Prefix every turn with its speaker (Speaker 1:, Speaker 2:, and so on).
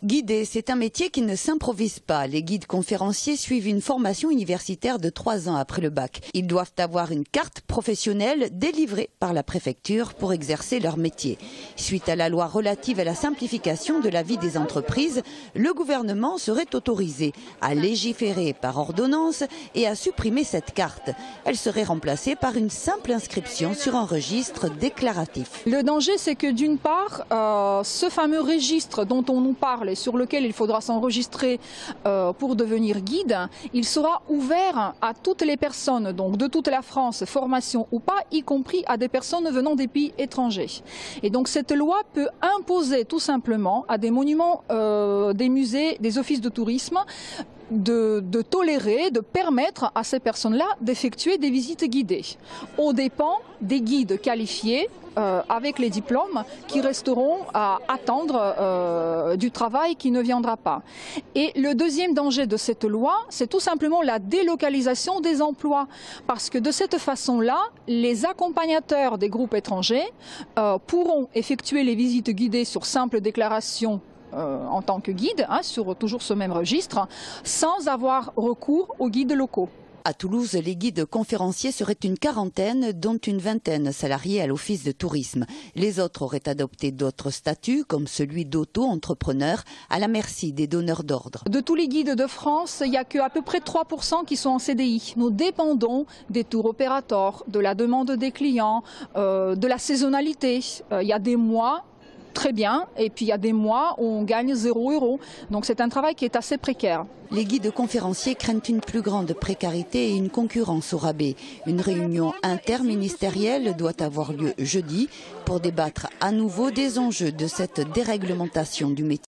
Speaker 1: Guider, c'est un métier qui ne s'improvise pas. Les guides conférenciers suivent une formation universitaire de 3 ans après le bac. Ils doivent avoir une carte professionnelle délivrée par la préfecture pour exercer leur métier. Suite à la loi relative à la simplification de la vie des entreprises, le gouvernement serait autorisé à légiférer par ordonnance et à supprimer cette carte. Elle serait remplacée par une simple inscription sur un registre déclaratif.
Speaker 2: Le danger, c'est que d'une part, ce fameux registre dont on nous parle et sur lequel il faudra s'enregistrer pour devenir guide, il sera ouvert à toutes les personnes, donc de toute la France, formation ou pas, y compris à des personnes venant des pays étrangers. Et donc cette loi peut imposer tout simplement à des monuments, des musées, des offices de tourisme, de tolérer, de permettre à ces personnes-là d'effectuer des visites guidées, aux dépens des guides qualifiés avec les diplômes qui resteront à attendre du travail qui ne viendra pas. Et le deuxième danger de cette loi, c'est tout simplement la délocalisation des emplois, parce que de cette façon-là, les accompagnateurs des groupes étrangers pourront effectuer les visites guidées sur simple déclaration en tant que guide, sur toujours ce même registre, sans avoir recours aux guides locaux.
Speaker 1: À Toulouse, les guides conférenciers seraient une quarantaine, dont une vingtaine salariés à l'office de tourisme. Les autres auraient adopté d'autres statuts, comme celui d'auto-entrepreneur, à la merci des donneurs d'ordre.
Speaker 2: De tous les guides de France, il n'y a qu'à peu près 3% qui sont en CDI. Nous dépendons des tours opérateurs, de la demande des clients, de la saisonnalité. Il y a des mois très bien, et puis il y a des mois où on gagne 0 €. Donc c'est un travail qui est assez précaire.
Speaker 1: Les guides conférenciers craignent une plus grande précarité et une concurrence au rabais. Une réunion interministérielle doit avoir lieu jeudi pour débattre à nouveau des enjeux de cette déréglementation du métier.